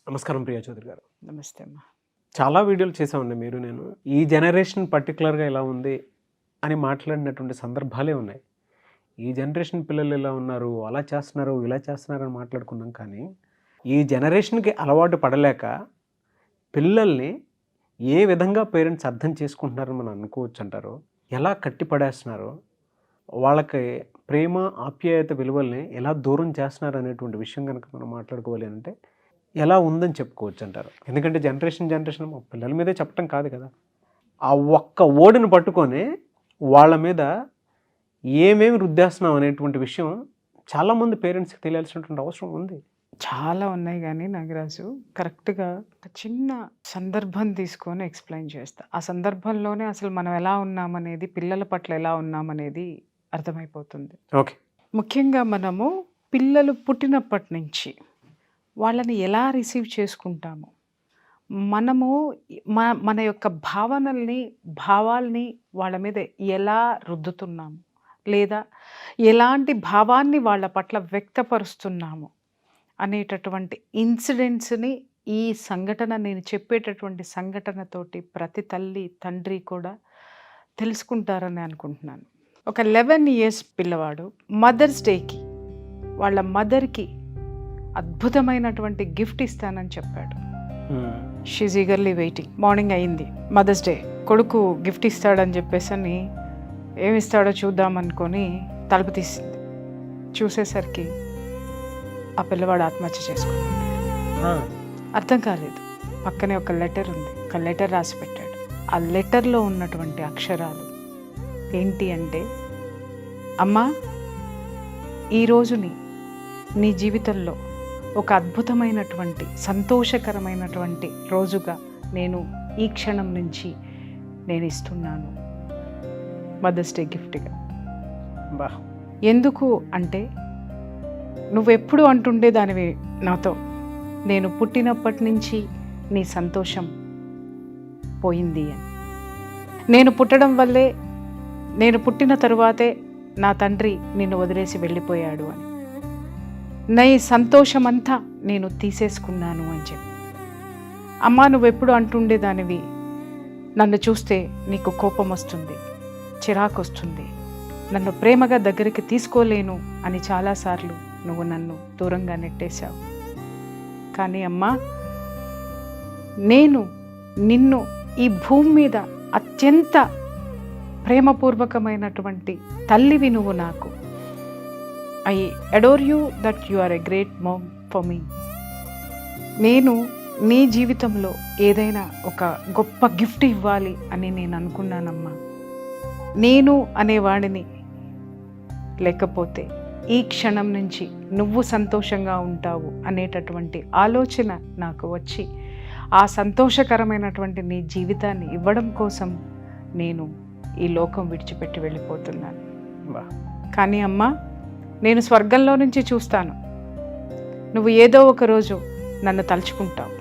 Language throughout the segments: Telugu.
నమస్కారం ప్రియా చౌదరి గారు. నమస్తే అమ్మా. చాలా వీడియోలు చేసామండి మీరు నేను. ఈ జనరేషన్ పర్టికులర్గా ఎలా ఉంది అని మాట్లాడినటువంటి సందర్భాలే ఉన్నాయి. ఈ జనరేషన్ పిల్లలు ఎలా ఉన్నారు, అలా చేస్తున్నారు, ఇలా చేస్తున్నారు అని మాట్లాడుకున్నాం. కానీ ఈ జనరేషన్కి అలవాటు పడలేక పిల్లల్ని ఏ విధంగా పేరెంట్స్ అర్థం చేసుకుంటున్నారని మనం అనుకోవచ్చు అంటారు, ఎలా కట్టిపడేస్తున్నారో, వాళ్ళకి ప్రేమ ఆప్యాయత విలువల్ని ఎలా దూరం చేస్తున్నారు అనేటువంటి విషయం కనుక మనం మాట్లాడుకోవాలి అంటే ఎలా ఉందని చెప్పుకోవచ్చు అంటారు. ఎందుకంటే జనరేషన్ మా పిల్లల మీదే చెప్పటం కాదు కదా, ఆ ఒక్క ఓడిని పట్టుకొని వాళ్ళ మీద ఏమేమి రుద్దేస్తున్నాం అనేటువంటి విషయం చాలామంది పేరెంట్స్కి తెలియాల్సినటువంటి అవసరం ఉంది. చాలా ఉన్నాయి కానీ నాగరాజు కరెక్ట్గా ఒక చిన్న సందర్భం తీసుకొని ఎక్స్ప్లెయిన్ చేస్తా. ఆ సందర్భంలోనే అసలు మనం ఎలా ఉన్నామనేది, పిల్లల పట్ల ఎలా ఉన్నామనేది అర్థమైపోతుంది. ఓకే. ముఖ్యంగా మనము పిల్లలు పుట్టినప్పటి నుంచి వాళ్ళని ఎలా రిసీవ్ చేసుకుంటాము, మనము మన యొక్క భావాల్ని వాళ్ళ మీద ఎలా రుద్దుతున్నాము, లేదా ఎలాంటి భావాన్ని వాళ్ళ పట్ల వ్యక్తపరుస్తున్నాము అనేటటువంటి ఇన్సిడెంట్స్ని ఈ సంఘటన, నేను చెప్పేటటువంటి సంఘటనతోటి ప్రతి తల్లి తండ్రి కూడా తెలుసుకుంటారని అనుకుంటున్నాను. ఒక 11 years పిల్లవాడు మదర్స్ డేకి వాళ్ళ మదర్కి అద్భుతమైనటువంటి గిఫ్ట్ ఇస్తానని చెప్పాడు. She's eagerly waiting. మార్నింగ్ అయింది, మదర్స్ డే, కొడుకు గిఫ్ట్ ఇస్తాడని చెప్పేసి అని ఏమిస్తాడో చూద్దామనుకొని తలుపు తీసింది. చూసేసరికి ఆ పిల్లవాడు ఆత్మహత్య చేసుకున్నాడు. అర్థం కాలేదు. పక్కనే ఒక లెటర్ ఉంది, ఒక లెటర్ రాసి పెట్టాడు. ఆ లెటర్లో ఉన్నటువంటి అక్షరాలు ఏంటి అంటే, అమ్మా, ఈ రోజుని నీ జీవితంలో ఒక అద్భుతమైనటువంటి సంతోషకరమైనటువంటి రోజుగా నేను ఈ క్షణం నుంచి నేను ఇస్తున్నాను మదర్స్ డే గిఫ్ట్గా. ఎందుకు అంటే, నువ్వెప్పుడు అంటుండే దానివి నాతో, నేను పుట్టినప్పటి నుంచి నీ సంతోషం పోయింది అని. నేను పుట్టడం వల్లే, నేను పుట్టిన తరువాతే నా తండ్రి నిన్ను వదిలేసి వెళ్ళిపోయాడు అని, నా సంతోషమంతా నేను తీసేసుకున్నాను అని చెప్పి. అమ్మా, నువ్వెప్పుడు అంటుండేదానివి, నన్ను చూస్తే నీకు కోపం వస్తుంది, చిరాకు వస్తుంది, నన్ను ప్రేమగా దగ్గరికి తీసుకోలేను అని చాలాసార్లు నువ్వు నన్ను దూరంగా నెట్టేశావు. కానీ అమ్మా, నేను నిన్ను ఈ భూమి మీద అత్యంత ప్రేమపూర్వకమైనటువంటి తల్లివి నువ్వు నాకు. I adore you that you are a great mom for me. నేను నీ జీవితంలో ఏదైనా ఒక గొప్ప గిఫ్ట్ ఇవ్వాలి అని నేను అనుకున్నానమ్మా. నేను అనేవాడిని లేకపోతే ఈ క్షణం నుంచి నువ్వు సంతోషంగా ఉంటావు అనేటటువంటి ఆలోచన నాకు వచ్చి, ఆ సంతోషకరమైనటువంటి నీ జీవితాన్ని ఇవ్వడం కోసం నేను ఈ లోకం విడిచిపెట్టి వెళ్ళిపోతున్నాను. కానీ అమ్మా, నేను స్వర్గంలో నుంచి చూస్తాను, నువ్వు ఏదో ఒక రోజు నన్ను తలుచుకుంటావు,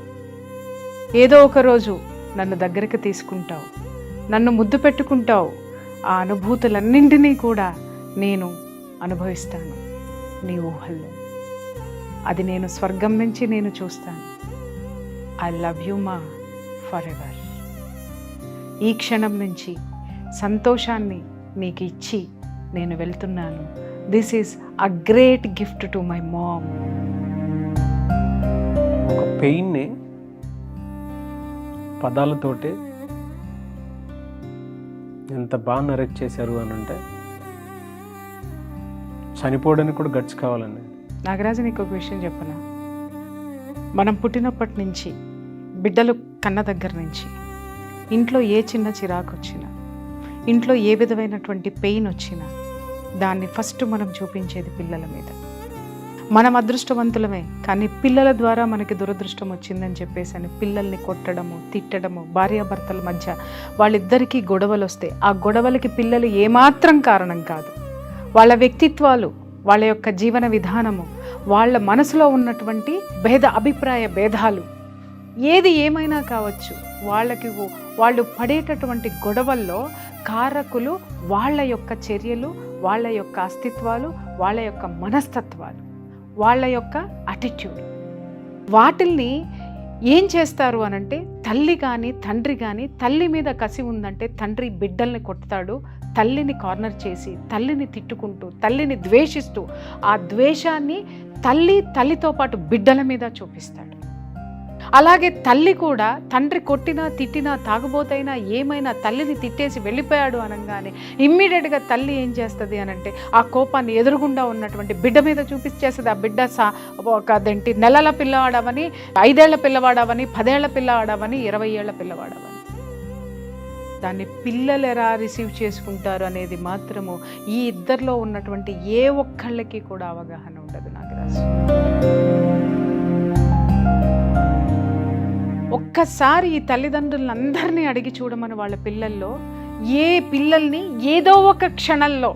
ఏదో ఒక రోజు నన్ను దగ్గరికి తీసుకుంటావు, నన్ను ముద్దు పెట్టుకుంటావు. ఆ అనుభూతులన్నింటినీ కూడా నేను అనుభవిస్తాను నీ ఊహల్లో. అది నేను స్వర్గం నుంచి నేను చూస్తాను. ఐ లవ్ యూ మా ఫర్ ఎవర్. ఈ క్షణం నుంచి సంతోషాన్ని నీకు ఇచ్చి నేను వెళ్తున్నాను. This is a great gift to my mom. ఒక పెయిన్ని పదాలతోటి ఎంత బాగా నరేట్ చేశారు అని అంటే, చనిపోవడానికి కూడా గట్స్ కావాలండి. నాగరాజు, నీకు ఒక విషయం చెప్పనా, మనం పుట్టినప్పటి నుంచి, బిడ్డలు కన్న దగ్గర నుంచి, ఇంట్లో ఏ చిన్న చిరాకు వచ్చినా, ఇంట్లో ఏ విధమైనటువంటి పెయిన్ వచ్చినా, దాన్ని ఫస్ట్ మనం చూపించేది పిల్లల మీద. మనం అదృష్టవంతులమే, కానీ పిల్లల ద్వారా మనకి దురదృష్టం వచ్చిందని చెప్పేసి అని పిల్లల్ని కొట్టడము, తిట్టడము, భార్యాభర్తల మధ్య వాళ్ళిద్దరికీ గొడవలు వస్తే ఆ గొడవలకి పిల్లలు ఏమాత్రం కారణం కాదు. వాళ్ళ వ్యక్తిత్వాలు, వాళ్ళ యొక్క జీవన విధానము, వాళ్ళ మనసులో ఉన్నటువంటి అభిప్రాయ భేదాలు ఏది ఏమైనా కావచ్చు, వాళ్ళు పడేటటువంటి గొడవల్లో కారకులు వాళ్ళ యొక్క చర్యలు, వాళ్ళ యొక్క అస్తిత్వాలు, వాళ్ళ యొక్క మనస్తత్వాలు, వాళ్ళ యొక్క అటిట్యూడ్. వాటిల్ని ఏం చేస్తారు అనంటే తల్లి కానీ తండ్రి కానీ తల్లి మీద కసి ఉందంటే తండ్రి బిడ్డల్ని కొడతాడు, తల్లిని కార్నర్ చేసి తల్లిని తిట్టుకుంటూ తల్లిని ద్వేషిస్తూ ఆ ద్వేషాన్ని తల్లితో పాటు బిడ్డల మీద చూపిస్తాడు. అలాగే తల్లి కూడా తండ్రి కొట్టినా తిట్టినా తాగుబోతైనా ఏమైనా తల్లిని తిట్టేసి వెళ్ళిపోయాడు అనగానే ఇమ్మీడియట్గా తల్లి ఏం చేస్తుంది అనంటే ఆ కోపాన్ని ఎదురుగుండా ఉన్నటువంటి బిడ్డ మీద చూపించేస్తుంది. ఆ బిడ్డ అదేంటి నెలల పిల్లవాడవని, 5 ఏళ్ల పిల్లవాడవని, 10 ఏళ్ల పిల్లవాడవని, 20 ఏళ్ల పిల్లవాడవని. దాన్ని పిల్లలు ఎలా రిసీవ్ చేసుకుంటారు అనేది మాత్రము ఈ ఇద్దరిలో ఉన్నటువంటి ఏ ఒక్కళ్ళకి కూడా అవగాహన ఉండదు నాగరాజు. ఒక్కసారి ఈ తల్లిదండ్రులందరినీ అడిగి చూడమని వాళ్ళ పిల్లల్లో ఏ పిల్లల్ని ఏదో ఒక క్షణంలో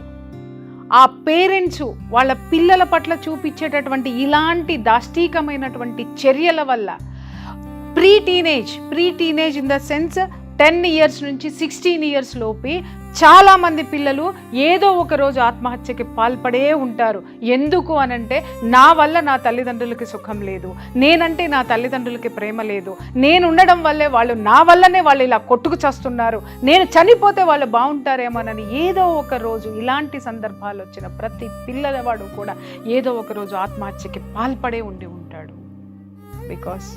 ఆ పేరెంట్స్ వాళ్ళ పిల్లల పట్ల చూపించేటటువంటి ఇలాంటి దాష్టీకమైనటువంటి చర్యల వల్ల pre teenage in the sense 10 years నుంచి 16 years లోపే చాలామంది పిల్లలు ఏదో ఒక రోజు ఆత్మహత్యకి పాల్పడే ఉంటారు. ఎందుకు అనంటే నా వల్ల నా తల్లిదండ్రులకి సుఖం లేదు, నేనంటే నా తల్లిదండ్రులకి ప్రేమ లేదు, నేను ఉండడం వల్లే వాళ్ళు నా వల్లనే వాళ్ళు ఇలా కొట్టుకు చేస్తున్నారు, నేను చనిపోతే వాళ్ళు బాగుంటారేమోనని ఏదో ఒక రోజు ఇలాంటి సందర్భాలు వచ్చిన ప్రతి పిల్లవాడు కూడా ఏదో ఒక రోజు ఆత్మహత్యకి పాల్పడే ఉండి ఉంటాడు. బికాస్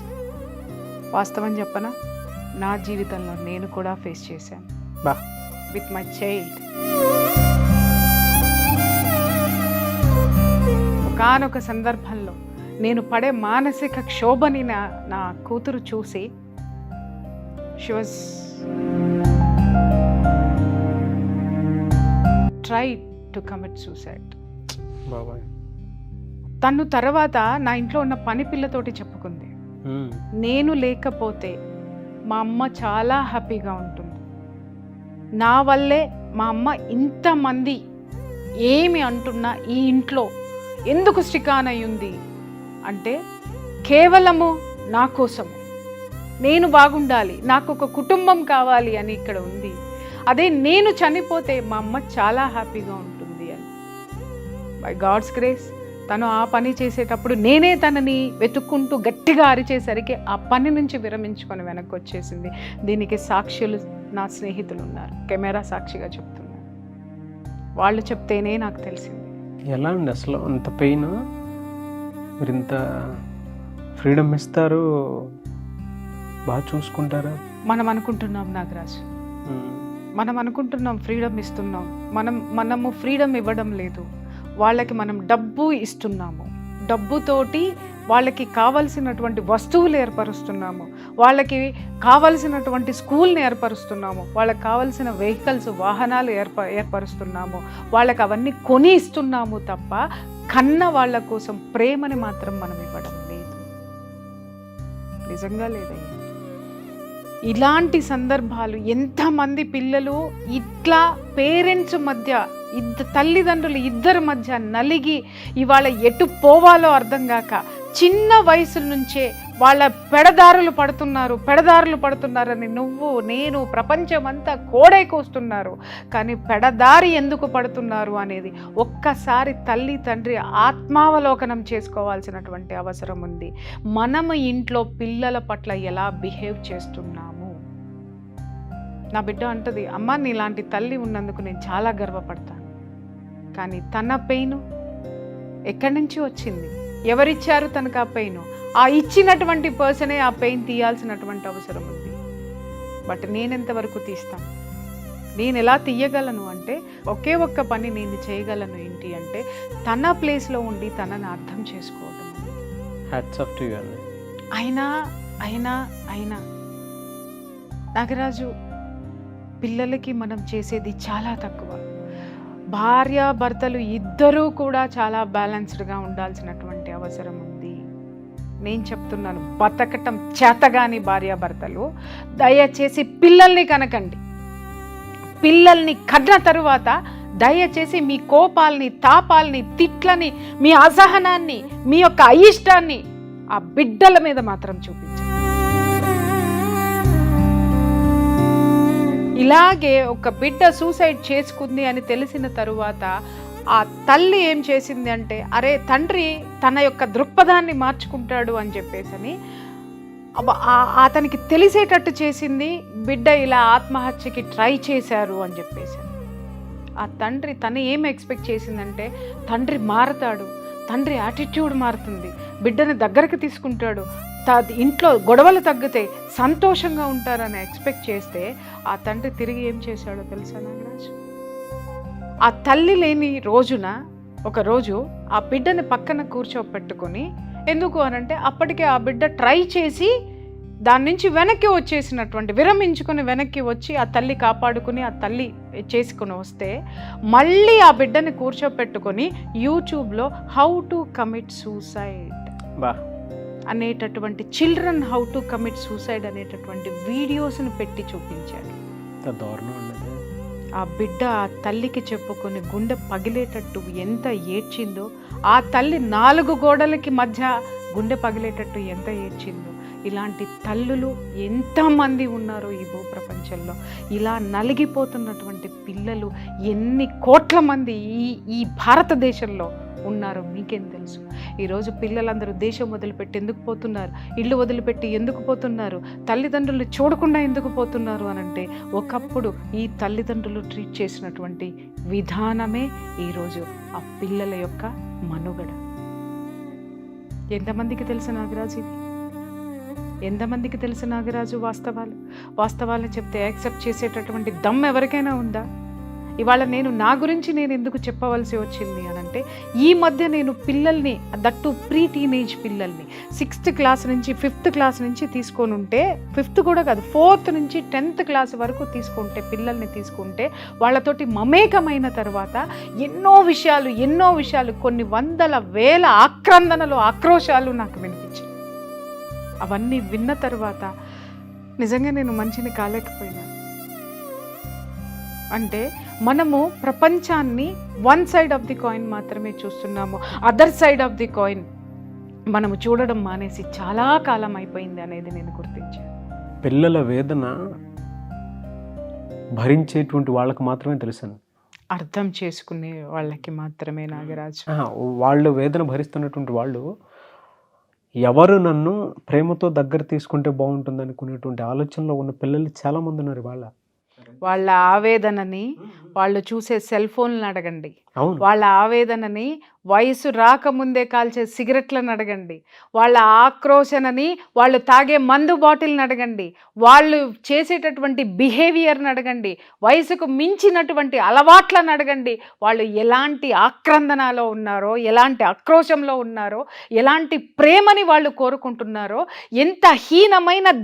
వాస్తవం చెప్పనా, నా జీవితంలో నేను కూడా ఫేస్ చేశాను విత్ మై చైల్డ్. ఒకానొక సందర్భంలో నేను పడే మానసిక క్షోభని నా కూతురు చూసి she was try to commit suicide. తను తర్వాత నా ఇంట్లో ఉన్న పని పిల్లతోటి చెప్పుకుంది, నేను లేకపోతే మా అమ్మ చాలా హ్యాపీగా ఉంటుంది, నా వల్లే మా అమ్మ ఇంతమంది ఏమి అంటున్నా ఈ ఇంట్లో ఎందుకు స్టికాన్ అయ్యింది అంటే కేవలము నా కోసము, నేను బాగుండాలి, నాకు ఒక కుటుంబం కావాలి అని ఇక్కడ ఉంది. అదే నేను చనిపోతే మా అమ్మ చాలా హ్యాపీగా ఉంటుంది అని. బై గాడ్స్ గ్రేస్ తను ఆ పని చేసేటప్పుడు నేనే తనని వెతుక్కుంటూ గట్టిగా అరిచేసరికి ఆ పని నుంచి విరమించుకొని వెనక్కి వచ్చేసింది. దీనికి సాక్షులు నా స్నేహితులు ఉన్నారు, కెమెరా సాక్షిగా చెప్తున్నారు, వాళ్ళు చెప్తేనే నాకు తెలిసింది. ఎలా అండి అసలు అంత పెయిన్? మీరు ఇంత ఫ్రీడమ్ ఇస్తారు, బాగా చూసుకుంటారా? మనం అనుకుంటున్నాం నాగరాజు, మనం అనుకుంటున్నాం ఫ్రీడమ్ ఇస్తున్నాం, మనము ఫ్రీడమ్ ఇవ్వడం లేదు. వాళ్ళకి మనం డబ్బు ఇస్తున్నాము, డబ్బుతోటి వాళ్ళకి కావలసినటువంటి వస్తువులు ఏర్పరుస్తున్నాము, వాళ్ళకి కావలసినటువంటి స్కూల్ని ఏర్పరుస్తున్నాము, వాళ్ళకి కావలసిన వెహికల్స్ వాహనాలు ఏర్పరుస్తున్నాము, వాళ్ళకి అవన్నీ కొని ఇస్తున్నాము తప్ప కన్న వాళ్ళ కోసం ప్రేమని మాత్రం మనం ఇవ్వడం లేదు. నిజంగా లేదయ్యా. ఇలాంటి సందర్భాలు ఎంతమంది పిల్లలు ఇట్లా పేరెంట్స్ మధ్య తల్లిదండ్రులు ఇద్దరి మధ్య నలిగి ఇవాళ ఎటు పోవాలో అర్థం కాక చిన్న వయసు నుంచే వాళ్ళ పెడదారులు పడుతున్నారని నువ్వు నేను ప్రపంచమంతా కోడై కూస్తున్నారు. కానీ పెడదారి ఎందుకు పడుతున్నారు అనేది ఒక్కసారి తల్లి తండ్రి ఆత్మావలోకనం చేసుకోవాల్సినటువంటి అవసరం ఉంది. మనము ఇంట్లో పిల్లల పట్ల ఎలా బిహేవ్ చేస్తున్నాము. నా బిడ్డ అంటది, అమ్మ నీలాంటి తల్లి ఉన్నందుకు నేను చాలా గర్వపడతాను. కానీ తన పెయిన్ ఎక్కడి నుంచి వచ్చింది? ఎవరిచ్చారు తనకు ఆ పెయిన్? ఆ ఇచ్చినటువంటి పర్సనే ఆ పెయిన్ తీయాల్సినటువంటి అవసరం ఉంది. బట్ నేనెంతవరకు తీస్తాను? నేను ఎలా తీయగలను అంటే ఒకే ఒక్క పని నేను చేయగలను ఏంటి అంటే తన ప్లేస్లో ఉండి తనని అర్థం చేసుకోవడం. Hats off to you. అయినా నాగరాజు, పిల్లలకి మనం చేసేది చాలా తక్కువ. భార్యాభర్తలు ఇద్దరూ కూడా చాలా బ్యాలెన్స్డ్గా ఉండాల్సినటువంటి అవసరం ఉంది. నేను చెప్తున్నాను, బతకటం చేతగాని భార్యాభర్తలు దయచేసి పిల్లల్ని కనకండి. పిల్లల్ని కన్న తరువాత దయచేసి మీ కోపాల్ని, తాపాల్ని, తిట్లని, మీ అసహనాన్ని, మీ యొక్క అయిష్టాన్ని ఆ బిడ్డల మీద మాత్రం చూపించండి. ఇలాగే ఒక బిడ్డ సూసైడ్ చేసుకుంది అని తెలిసిన తరువాత ఆ తల్లి ఏం చేసింది అంటే, అరే తండ్రి తన యొక్క దృక్పథాన్ని మార్చుకుంటాడు అని చెప్పేసి అతనికి తెలిసేటట్టు చేసింది బిడ్డ ఇలా ఆత్మహత్యకి ట్రై చేశారు అని చెప్పేసి. ఆ తండ్రి తను ఏం ఎక్స్పెక్ట్ చేసిందంటే తండ్రి మారతాడు, తండ్రి యాటిట్యూడ్ మారుతుంది, బిడ్డని దగ్గరికి తీసుకుంటాడు, ఇంట్లో గొడవలు తగ్గితే సంతోషంగా ఉంటారని ఎక్స్పెక్ట్ చేస్తే ఆ తండ్రి తిరిగి ఏం చేశాడో తెలుసా నాగరాజు? ఆ తల్లి లేని రోజున ఒకరోజు ఆ బిడ్డని పక్కన కూర్చోపెట్టుకొని, ఎందుకు అనంటే అప్పటికే ఆ బిడ్డ ట్రై చేసి దాని నుంచి వెనక్కి వచ్చేసినటువంటి, విరమించుకొని వెనక్కి వచ్చి ఆ తల్లి కాపాడుకుని ఆ తల్లి చేసుకుని వస్తే మళ్ళీ ఆ బిడ్డని కూర్చోపెట్టుకొని యూట్యూబ్లో హౌ టు కమిట్ సూసైడ్ అనేటటువంటి children how to commit suicide అనేటటువంటి వీడియోస్ని పెట్టి చూపించాడు. ఆ బిడ్డ ఆ తల్లికి చెప్పుకొని గుండె పగిలేటట్టు ఎంత ఏడ్చిందో, ఆ తల్లి 4 గోడలకి మధ్య గుండె పగిలేటట్టు ఎంత ఏడ్చిందో. ఇలాంటి తల్లులు ఎంతమంది ఉన్నారో ఈ భూప్రపంచంలో. ఇలా నలిగిపోతున్నటువంటి పిల్లలు ఎన్ని కోట్ల మంది ఈ భారతదేశంలో ఉన్నారో మీకేం తెలుసు? ఈరోజు పిల్లలందరూ దేశం వదిలిపెట్టి ఎందుకు పోతున్నారు, ఇల్లు వదిలిపెట్టి ఎందుకు పోతున్నారు, తల్లిదండ్రులు చూడకుండా ఎందుకు పోతున్నారు అనంటే ఒకప్పుడు ఈ తల్లిదండ్రులు ట్రీట్ చేసినటువంటి విధానమే ఈరోజు ఆ పిల్లల యొక్క మనుగడ. ఎంతమందికి తెలుసు నాగరాజు ఇది? ఎంతమందికి తెలుసు నాగరాజు వాస్తవాలు చెప్తే యాక్సెప్ట్ చేసేటటువంటి దమ్ ఎవరికైనా ఉందా? ఇవాళ నా గురించి నేను ఎందుకు చెప్పవలసి వచ్చింది అనంటే, ఈ మధ్య నేను పిల్లల్ని, దట్టు ప్రీ టీనేజ్ పిల్లల్ని 6th క్లాస్ నుంచి 5th క్లాస్ నుంచి తీసుకొని ఉంటే, 5th కూడా కాదు 4th నుంచి 10th క్లాస్ వరకు పిల్లల్ని తీసుకుంటే వాళ్ళతోటి మమేకమైన తర్వాత ఎన్నో విషయాలు కొన్ని వందల వేల ఆక్రందనలు, ఆక్రోశాలు నాకు వినిపించాయి. అవన్నీ విన్న తర్వాత నిజంగా నేను మంచిని కాలేకపోయినా. అంటే మనము ప్రపంచాన్ని one side of the coin మాత్రమే చూస్తున్నాము, other side of the coin మనము చూడడం మానేసి చాలా కాలం అయిపోయింది అనేది నేను గుర్తించాను. పిల్లల వేదన భరించేటువంటి వాళ్ళకి మాత్రమే తెలుసు, అర్థం చేసుకునే వాళ్ళకి మాత్రమే నాగరాజు. వాళ్ళు వేదన భరిస్తున్నటువంటి వాళ్ళు ఎవరు నన్ను ప్రేమతో దగ్గర తీసుకుంటే బాగుంటుంది అనుకునేటువంటి ఆలోచనలో ఉన్న పిల్లలు చాలామంది ఉన్నారు. వాళ్ళ ఆవేదనని వాళ్ళు చూసే సెల్ ఫోన్లను అడగండి, వాళ్ళ ఆవేదనని వయసు రాకముందే కాల్చే సిగరెట్లను అడగండి, వాళ్ళ ఆక్రోశనని వాళ్ళు తాగే మందు బాటిల్ని అడగండి, వాళ్ళు చేసేటటువంటి బిహేవియర్ని అడగండి, వయసుకు మించినటువంటి అలవాట్లను అడగండి. వాళ్ళు ఎలాంటి ఆక్రందనలో ఉన్నారో, ఎలాంటి ఆక్రోశంలో ఉన్నారో, ఎలాంటి ప్రేమని వాళ్ళు కోరుకుంటున్నారో, ఎంత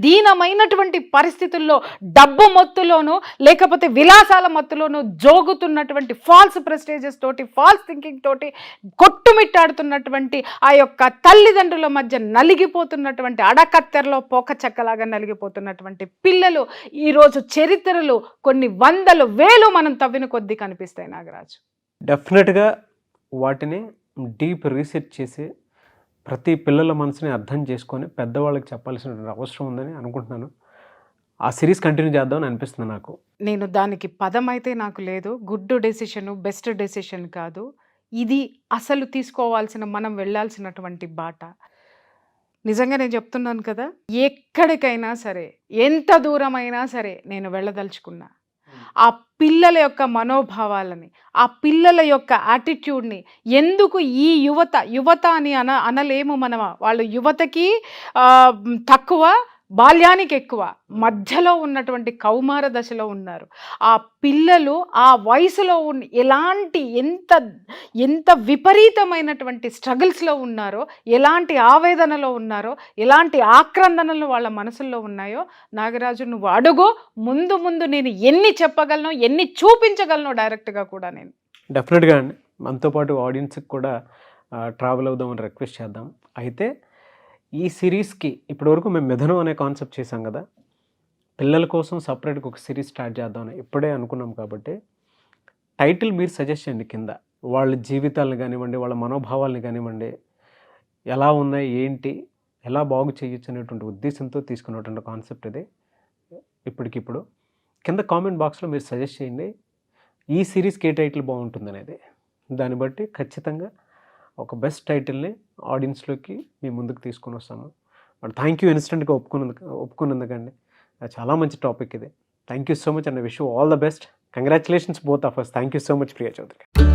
దీనమైనటువంటి పరిస్థితుల్లో డబ్బు మొత్తులోనూ లేకపోతే విలాసాల మత్తులోనూ జోగుతున్నటువంటి ఫాల్స్ ప్రెస్టేజెస్ తోటి, ఫాల్స్ థింకింగ్ తోటి కొట్టుమిట్టాడుతున్నటువంటి ఆ యొక్క తల్లిదండ్రుల మధ్య నలిగిపోతున్నటువంటి, అడకత్తెరలో పోకచక్కలాగా నలిగిపోతున్నటువంటి పిల్లలు ఈరోజు చరిత్రలు కొన్ని వందలు వేలు మనం తవ్విన కొద్దీ కనిపిస్తాయి నాగరాజు. డెఫినెట్గా వాటిని డీప్ రీసెర్చ్ చేసి ప్రతి పిల్లల మనసుని అర్థం చేసుకొని పెద్దవాళ్ళకి చెప్పాల్సిన అవసరం ఉందని అనుకుంటున్నాను. ఆ సిరీస్ కంటిన్యూ చేద్దామని అనిపిస్తుంది నాకు. నేను దానికి పదం అయితే నాకు లేదు. గుడ్ డెసిషన్, బెస్ట్ డెసిషన్ కాదు. ఇది అసలు తీసుకోవాల్సిన, మనం వెళ్ళాల్సినటువంటి బాట. నిజంగా నేను చెప్తున్నాను కదా, ఎక్కడికైనా సరే, ఎంత దూరమైనా సరే నేను వెళ్ళదలుచుకున్నా ఆ పిల్లల యొక్క మనోభావాలని, ఆ పిల్లల యొక్క యాటిట్యూడ్ని, ఎందుకు ఈ యువత అని అనలేము మనం. వాళ్ళు యువతకి తక్కువ, బాల్యానికి ఎక్కువ, మధ్యలో ఉన్నటువంటి కౌమార దశలో ఉన్నారు. ఆ పిల్లలు ఆ వయసులో ఎంత విపరీతమైనటువంటి స్ట్రగుల్స్లో ఉన్నారో, ఎలాంటి ఆవేదనలో ఉన్నారో, ఎలాంటి ఆక్రందనలు వాళ్ళ మనసుల్లో ఉన్నాయో నాగరాజు నువ్వు అడుగు. ముందు నేను ఎన్ని చెప్పగలను, ఎన్ని చూపించగలను డైరెక్ట్గా కూడా నేను. డెఫినెట్గా అండి, మనతో పాటు ఆడియన్స్కి కూడా ట్రావెల్ అవుదామని రిక్వెస్ట్ చేద్దాం. అయితే ఈ సిరీస్కి ఇప్పటివరకు మేము మిథునం అనే కాన్సెప్ట్ చేసాం కదా, పిల్లల కోసం సపరేట్గా ఒక సిరీస్ స్టార్ట్ చేద్దామని ఇప్పుడే అనుకున్నాం. కాబట్టి టైటిల్ మీరు సజెస్ట్ చేయండి కింద. వాళ్ళ జీవితాలను కానివ్వండి, వాళ్ళ మనోభావాలను కానివ్వండి, ఎలా ఉన్నాయి, ఏంటి, ఎలా బాగు చేయొచ్చు అనేటువంటి ఉద్దేశంతో తీసుకున్నటువంటి కాన్సెప్ట్ ఇది. ఇప్పటికిప్పుడు కింద కామెంట్ బాక్స్లో మీరు సజెస్ట్ చేయండి ఈ సిరీస్కి ఏ టైటిల్ బాగుంటుంది అనేది. దాన్ని బట్టి ఖచ్చితంగా ఒక బెస్ట్ టైటిల్ని ఆడియన్స్లోకి మీ ముందుకు తీసుకొని వస్తాము. బట్ థ్యాంక్ యూ ఇన్స్టెంట్గా ఒప్పుకున్నందుకండి. చాలా మంచి టాపిక్ ఇది. Thank you so much and wish you all the best. Congratulations both of us. Thank you so much Priya Chowdary.